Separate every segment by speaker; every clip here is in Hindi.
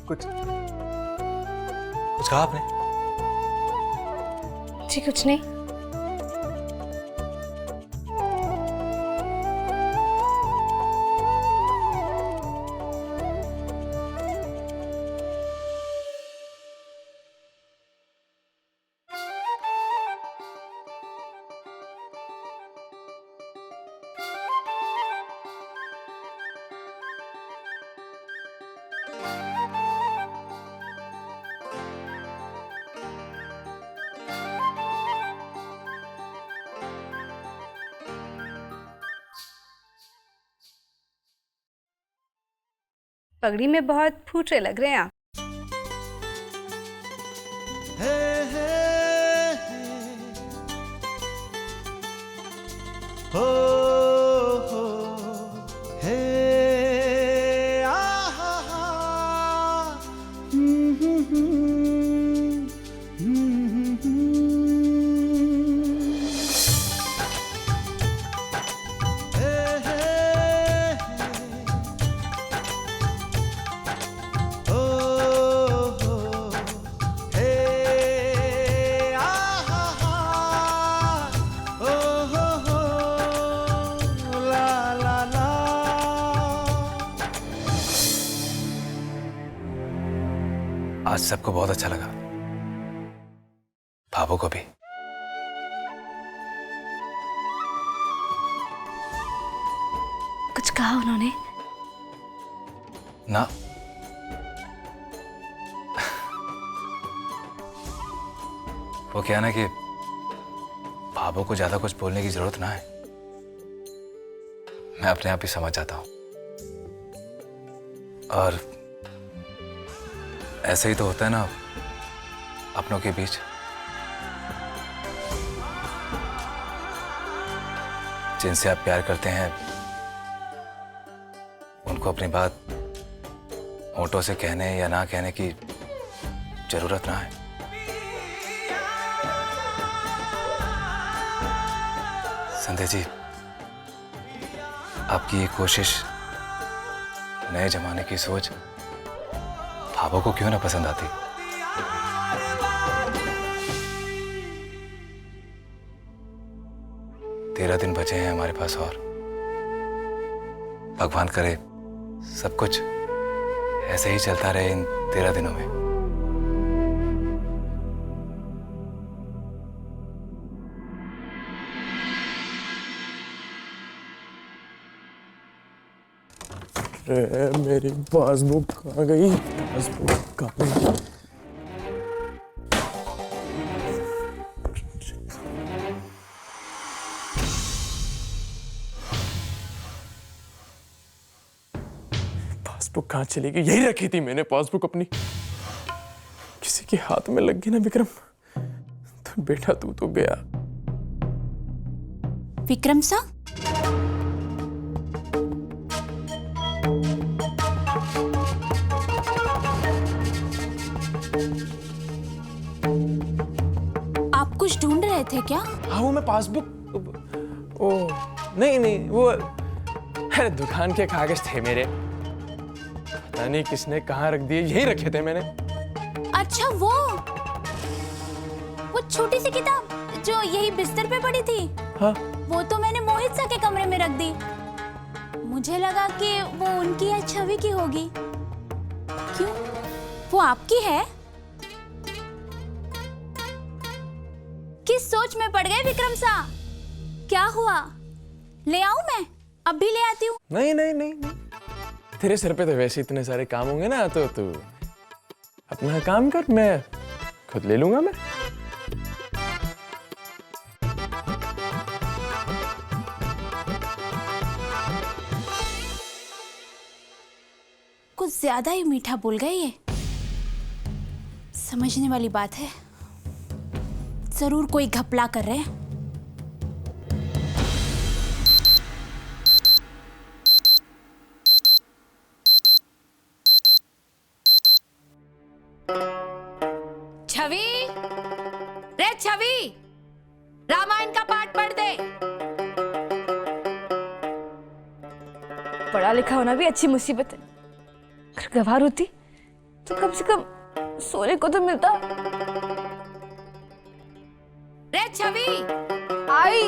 Speaker 1: कुछ कहा आपने?
Speaker 2: जी कुछ नहीं। पगड़ी में बहुत फूटे लग रहे हैं आप।
Speaker 1: आज सबको बहुत अच्छा लगा, भाभो को भी।
Speaker 2: कुछ कहा उन्होंने?
Speaker 1: ना, वो क्या ना कि भाभो को ज्यादा कुछ बोलने की जरूरत ना है, मैं अपने आप ही समझ जाता हूं। और ऐसे ही तो होता है ना अपनों के बीच। जिनसे आप प्यार करते हैं उनको अपनी बात होठों से कहने या ना कहने की जरूरत ना है। संध्या जी, आपकी ये कोशिश, नए जमाने की सोच भाभो को क्यों ना पसंद आती। तेरह दिन बचे हैं हमारे पास और भगवान करे सब कुछ ऐसे ही चलता रहे इन 13 दिनों में।
Speaker 3: मेरी पासबुक कहाँ गई? पासबुक कहाँ गई? पासबुक कहाँ चली गई? यही रखी थी मैंने पासबुक अपनी। किसी के हाथ में लग गई ना विक्रम, तो बेटा तू तो गया।
Speaker 4: विक्रम सा, आप कुछ ढूंढ रहे थे क्या?
Speaker 3: हाँ वो मैं पासबुक, ओ नहीं नहीं वो, अरे दुकान के कागज थे मेरे, पता नहीं किसने कहाँ रख दिए, यही रखे थे मैंने।
Speaker 4: अच्छा वो छोटी सी किताब जो यही बिस्तर पे पड़ी थी।
Speaker 3: हाँ
Speaker 4: वो तो मैंने मोहित सा के कमरे में रख दी। मुझे लगा कि वो उनकी या छवि की होगी। क्यों, वो आपकी है? किस सोच में पड़ गए विक्रम सा? क्या हुआ? ले आऊं मैं? अब भी ले आती हूँ।
Speaker 3: नहीं नहीं नहीं नहीं, तेरे सिर पे तो वैसे इतने सारे काम होंगे ना, तो तू अपना काम कर, मैं खुद ले लूंगा। मैं
Speaker 4: कुछ ज्यादा ही मीठा बोल गए ये। समझने वाली बात है, जरूर कोई घपला कर रहे हैं।
Speaker 5: छवि, रे छवि, रामायण का पाठ पढ़ दे।
Speaker 2: पढ़ा लिखा होना भी अच्छी मुसीबत है। अगर गंवार होती तो कम से कम सोने को तो मिलता।
Speaker 5: रे छवि,
Speaker 2: आई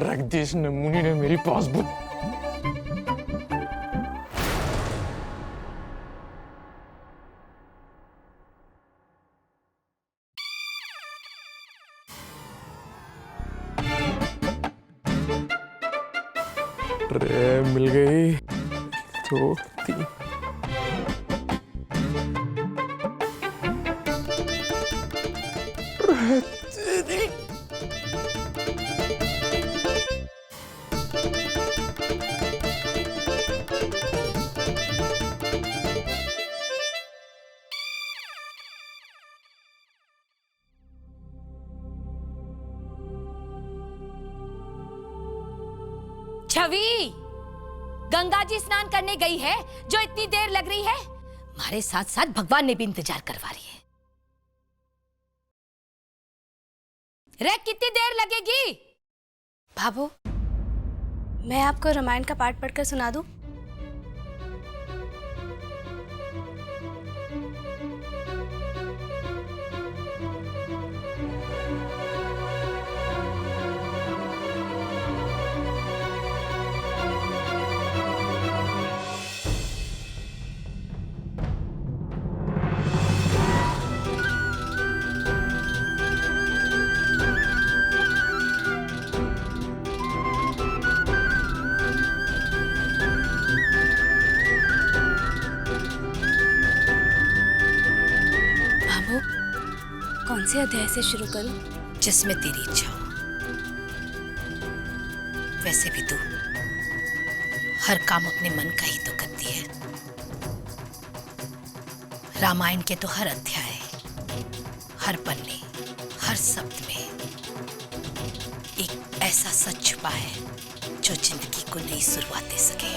Speaker 3: रख दी इस नमूनी ने मेरी पासबुक। मिल गई। 2 3
Speaker 5: छवि, गंगा जी स्नान करने गई है जो इतनी देर लग रही है। हमारे साथ साथ भगवान ने भी इंतजार करवा रही है। रे कितनी देर लगेगी?
Speaker 2: भाभो, मैं आपको रामायण का पाठ पढ़कर सुना दूं? कौन से अध्याय से शुरू करूं?
Speaker 5: जिसमें तेरी इच्छा हो। वैसे भी तू हर काम अपने मन का ही तो करती है। रामायण के तो हर अध्याय, हर पन्ने, हर शब्द में एक ऐसा सच छुपा है जो जिंदगी को नई शुरुआत दे सके।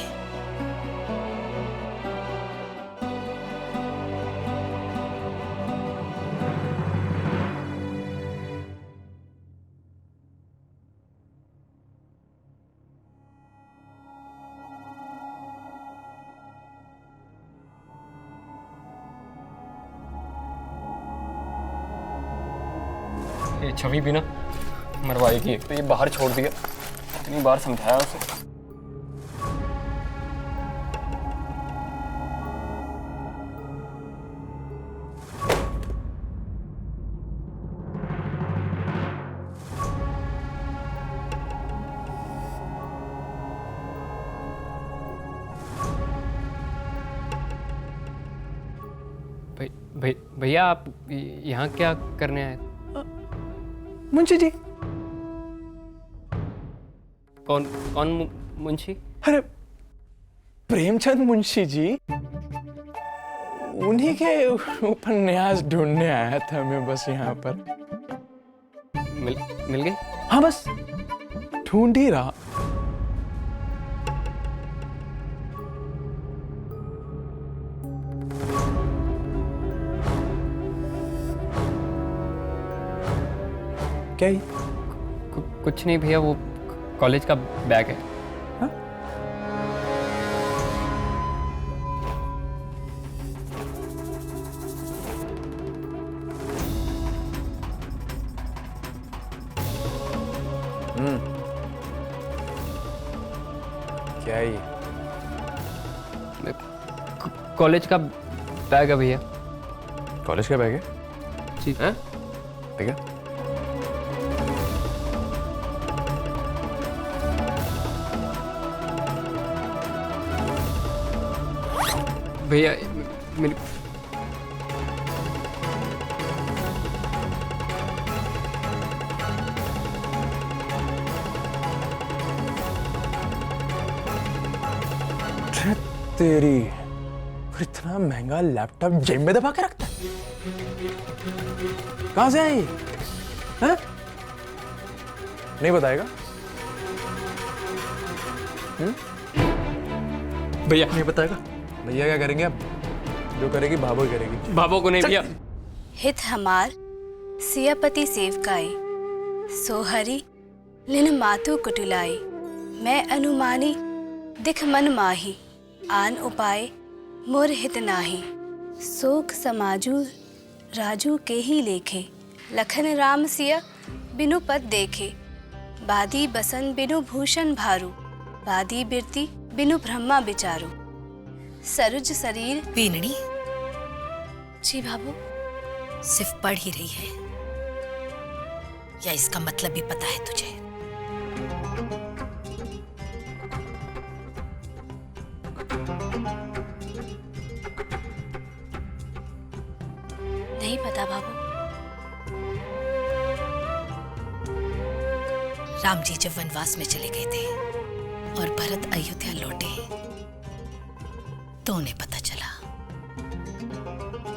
Speaker 6: ये छवि भी ना मरवाएगी। तो ये बाहर छोड़ दिया, इतनी बार समझाया उसे। भैया आप यहाँ क्या करने आए?
Speaker 3: मुंशी जी।
Speaker 6: कौन कौन मुंशी?
Speaker 3: अरे प्रेमचंद मुंशी जी, उन्हीं के उपन्यास ढूंढने आया था मैं बस यहाँ पर।
Speaker 6: मिल गई?
Speaker 3: हाँ बस ढूंढ ही रहा। क्या ही?
Speaker 6: कुछ नहीं भैया, वो कॉलेज का बैग है।
Speaker 3: हाँ? क्या ही?
Speaker 6: कॉलेज का बैग है भैया।
Speaker 3: कॉलेज का बैग है?
Speaker 6: जी।
Speaker 3: हाँ? ठीक है।
Speaker 6: भैया मेरी
Speaker 3: तेरी, फिर इतना महंगा लैपटॉप जेब में दबा के रखता है? कहां से आई? हैं? नहीं बताएगा?
Speaker 6: भैया
Speaker 3: नहीं बताएगा? भैया क्या करेंगे अब? जो करेगी भाभो ही करेगी।
Speaker 6: भाभो को नहीं भैया।
Speaker 2: हित हमार सियापति सेवकाई सोहरी लिन मातु कुटिलाई मैं अनुमानी दिख मन माही आन उपाय मोर हित नाही शोक समाजू राजू के ही लेखे लखन राम सिया बिनु पद देखे बादी बसन बिनु भूषण भारू बादी बिरती बिनु ब्रह्मा बिचारू सरुज शरीर।
Speaker 5: बीनड़ी
Speaker 2: जी बाबू।
Speaker 5: सिर्फ पढ़ ही रही है या इसका मतलब भी पता है तुझे?
Speaker 2: नहीं पता बाबू।
Speaker 5: राम जी जब वनवास में चले गए थे और भरत अयोध्या लौटे तो उन्हें पता चला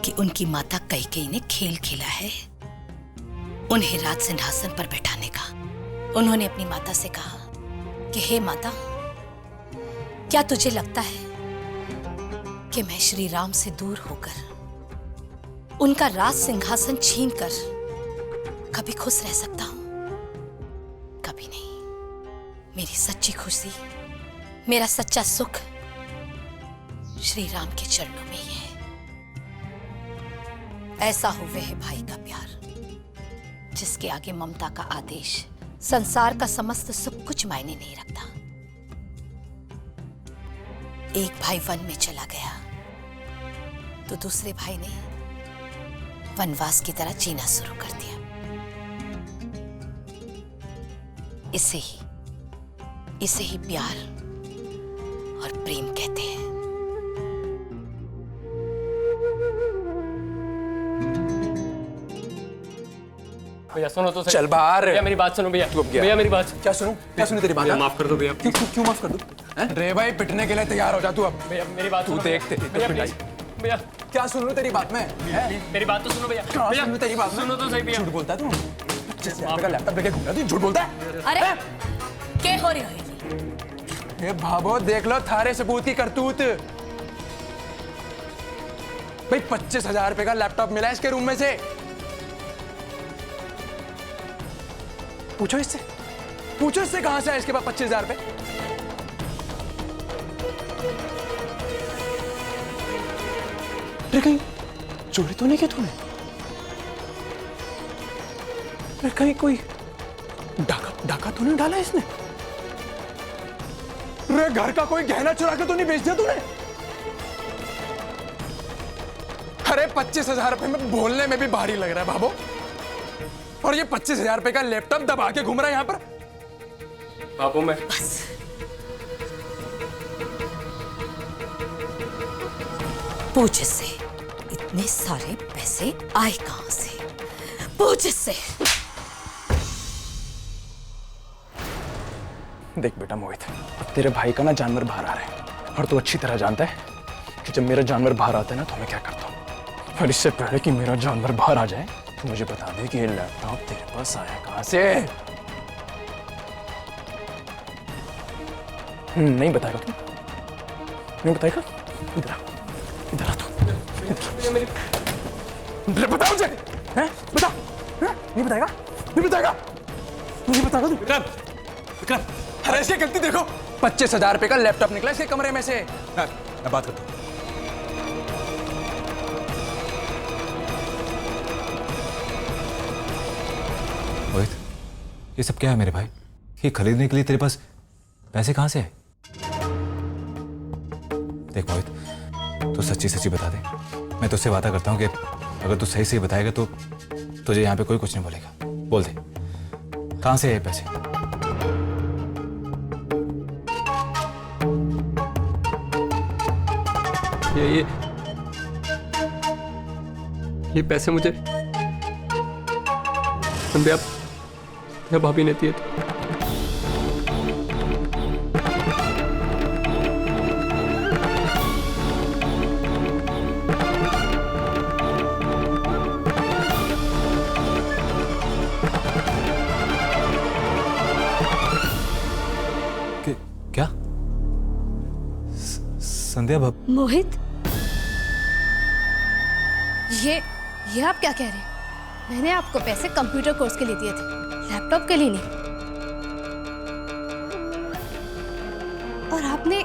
Speaker 5: कि उनकी माता कैकेयी ने खेल खेला है उन्हें राज सिंहासन पर बैठाने का। उन्होंने अपनी माता से कहा कि हे माता, क्या तुझे लगता है कि मैं श्री राम से दूर होकर उनका राज सिंहासन छीनकर कभी खुश रह सकता हूं? कभी नहीं। मेरी सच्ची खुशी, मेरा सच्चा सुख श्री राम के चरणों में ही है। ऐसा हो वह भाई का प्यार जिसके आगे ममता का आदेश संसार का समस्त सुख कुछ मायने नहीं रखता। एक भाई वन में चला गया तो दूसरे भाई ने वनवास की तरह जीना शुरू कर दिया। इसे ही प्यार और प्रेम कहते हैं।
Speaker 6: भैया सुनो तो सही।
Speaker 3: चल बाहर।
Speaker 6: भैया मेरी बात सुनो भैया।
Speaker 3: तू अब गया।
Speaker 6: भैया मेरी बात।
Speaker 3: क्या सुनूं? क्या सुनूं तेरी बात?
Speaker 6: भैया माफ कर दो भैया।
Speaker 3: क्यों माफ कर दूं? रे भाई पिटने के लिए तैयार हो जा तू अब।
Speaker 6: भैया मेरी बात
Speaker 3: तू
Speaker 6: सुनो।
Speaker 3: देख तेरी
Speaker 6: भैया
Speaker 3: पिटाई।
Speaker 6: प्लीज। भैया
Speaker 3: क्या सुन लूं तेरी बात में?
Speaker 6: मेरी बात तो सुनो भैया।
Speaker 3: क्या
Speaker 6: भैया
Speaker 3: सुनूं तेरी बात में?
Speaker 6: सुनो तो सही भैया।
Speaker 3: झूठ बोलता है तू? 25,000 का लैपटॉप लेके घूम रहा है तू, झूठ बोलता है?
Speaker 5: अरे क्या हो रही हो?
Speaker 3: ये भाभो देख लो थारे सबूत की करतूत। भाई 25,000 रुपए का लैपटॉप मिला इसके रूम में से। पूछो इससे कहां से आया इसके पास 25,000 रुपए? कहीं चोरी तो नहीं की तूने? कहीं कोई डाका तो नहीं डाला इसने? रे घर का कोई गहना चुरा के तो नहीं बेच दिया तूने? अरे 25,000 रुपए में बोलने में भी भारी लग रहा है बाबू, और ये 25,000 रुपए का लैपटॉप दबा के घूम रहा है यहाँ पर।
Speaker 6: बाबू मैं
Speaker 5: बस पूछ इससे इतने सारे पैसे आए कहां से? पूछ इससे।
Speaker 3: देख बेटा मोहित, तेरे भाई का ना जानवर बाहर आ रहा है और तू अच्छी तरह जानता है कि जब मेरा जानवर बाहर आता है ना तो मैं क्या करता हूँ। और इससे पहले कि मेरा जानवर बाहर आ जाए तो मुझे बता दे कि ये लैपटॉप तेरे पास आया कहां से? नहीं बताएगा तू? नहीं बताएगा? इधर आ तू। बता मुझे, हैं? बता। नहीं बताएगा? नहीं बताएगा? नहीं बताएगा तू? विक्रम, अरे इसकी गलती देखो, 25,000 रुपए का लैपटॉप निकला इसके कमरे में से। मैं बात करता हूँ।
Speaker 1: मोहित, ये सब क्या है मेरे भाई? ये खरीदने के लिए तेरे पास पैसे कहां से आए? देख मोहित, तू सच्ची बता दे। मैं तुझसे वादा करता हूं कि अगर तू सही बताएगा तो तुझे यहाँ पे कोई कुछ नहीं बोलेगा। बोल दे, कहां से आए पैसे?
Speaker 6: ये पैसे मुझे भाभी ने दिए थे।
Speaker 1: क्या? संध्या भाभी।
Speaker 2: मोहित, ये आप क्या कह रहे हैं? मैंने आपको पैसे कंप्यूटर कोर्स के लिए दिए थे, लैपटॉप के लिए नहीं। और आपने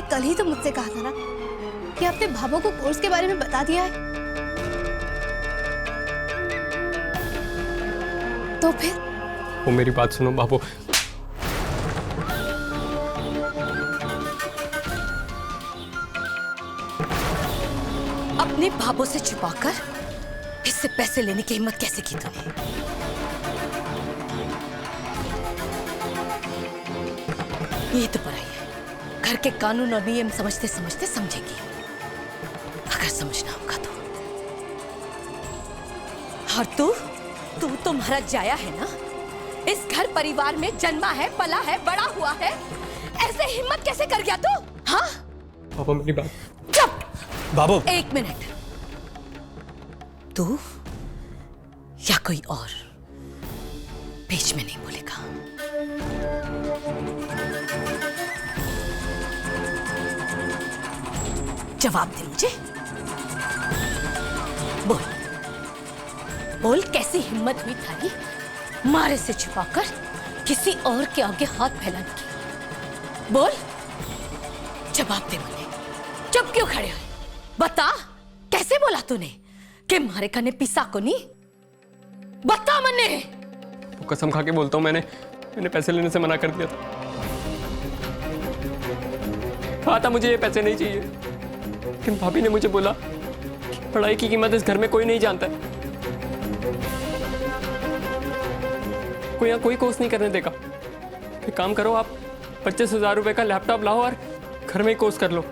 Speaker 2: कल ही तो मुझसे कहा था ना कि आपने भाभो को कोर्स के बारे में बता दिया है। तो फिर
Speaker 6: वो मेरी बात सुनो बाबू।
Speaker 5: अपने भाभो से छुपाकर इससे पैसे लेने की हिम्मत कैसे की तूने? ये तो पढ़ाई है, घर के कानून और नियम समझते समझते समझेगी, अगर समझना होगा तो। और तू तुम्हारा जाया है ना, इस घर परिवार में जन्मा है, पला है, बड़ा हुआ है, ऐसे हिम्मत कैसे कर गया तू? हाँ
Speaker 6: बाबू मेरी बात।
Speaker 5: चुप!
Speaker 1: बाबू,
Speaker 5: 1 मिनट। तू या कोई और बीच में नहीं बोलेगा। जवाब दे मुझे। बोल कैसी हिम्मत हुई थारी मारे से छुपाकर किसी और के आगे हाथ फैलाने की? बोल, जवाब दे मुझे। चुप क्यों खड़े हो? बता, कैसे बोला तूने कि मारे कने पिसा को नहीं? बता मन्ने।
Speaker 6: कसम खा के बोलता हूँ, मैंने पैसे लेने से मना कर दिया था। कहा था मुझे ये पैसे नहीं चाहिए, लेकिन भाभी ने मुझे बोला कि पढ़ाई की कीमत इस घर में कोई नहीं जानता है, कोई यहाँ कोई कोर्स नहीं करने देगा। एक काम करो, आप 25,000 रुपए का लैपटॉप लाओ और घर में ही कोर्स कर लो।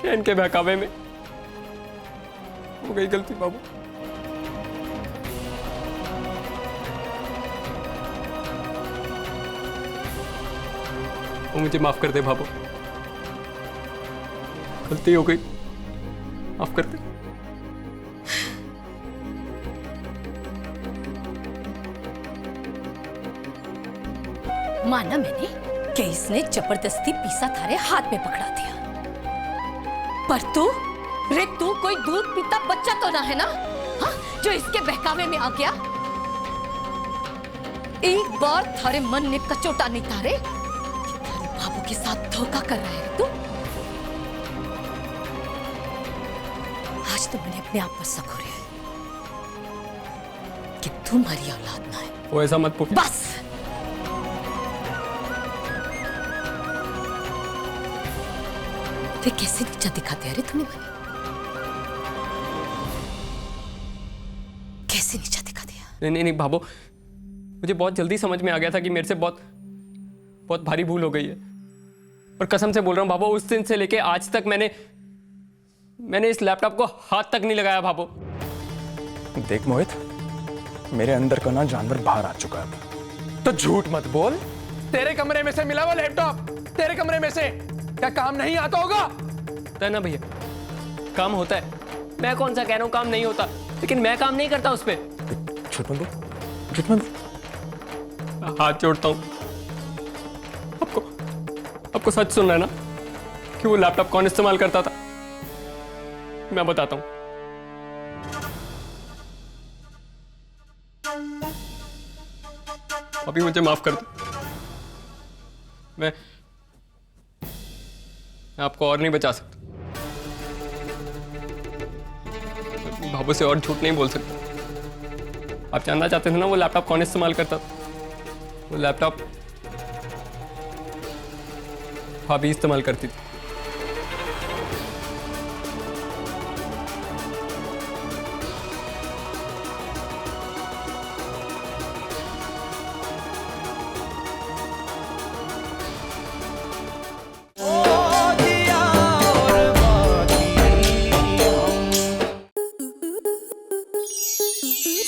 Speaker 6: इनके बहकावे में हो गई गलती बाबू। वो मुझे माफ कर दे बाबू, गलती हो गई, माफ कर दे।
Speaker 5: माना मैंने कि इसने जबरदस्ती पीसा थारे हाथ में पकड़ा दिया, पर तू कोई दूध पीता बच्चा तो ना है ना, हाँ? जो इसके बहकावे में आ गया। एक बार थारे मन ने कचोटा नहीं तारे कि थारे बाबू के साथ धोखा कर रहा है तू। आज तो मैंने अपने आप पर शक हो रहा है कि तुम्हारी औलाद ना है।
Speaker 6: वो ऐसा मत पूछ।
Speaker 5: बस वे कैसे नीचा दिखाते अरे तुम्हें मैंने कैसे नीचा दिखा दिया?
Speaker 6: नहीं बाबू, मुझे बहुत जल्दी समझ में आ गया था कि मेरे से बहुत भारी भूल हो गई है। और कसम से बोल रहा हूँ बाबू, उस दिन से लेके आज तक मैंने इस लैपटॉप को हाथ तक नहीं लगाया बाबू।
Speaker 3: देख मोहित, मेरे अंदर का ना जानवर बाहर आ चुका है, तो झूठ मत बोल। तेरे कमरे में से मिला वो लैपटॉप, तेरे कमरे में से। क्या काम नहीं आता होगा?
Speaker 6: है ना भैया, काम होता है। मैं कौन सा कह रहा हूँ काम नहीं होता, लेकिन मैं काम नहीं करता उस पर।
Speaker 3: झूठ मत बोल, झूठ मत बोल।
Speaker 6: हाथ जोड़ता हूँ, आपको सच सुनना है ना कि वो लैपटॉप कौन इस्तेमाल करता था? मैं बताता हूँ। अभी मुझे माफ कर दो, मैं आपको और नहीं बचा सकता। बाबू से और झूठ नहीं बोल सकता। आप जानना चाहते थे ना वो लैपटॉप कौन इस्तेमाल करता था? वो लैपटॉप भाभी इस्तेमाल करती थी।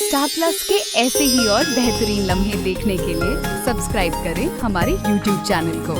Speaker 7: स्टार प्लस के ऐसे ही और बेहतरीन लम्हे देखने के लिए सब्सक्राइब करें हमारे YouTube चैनल को।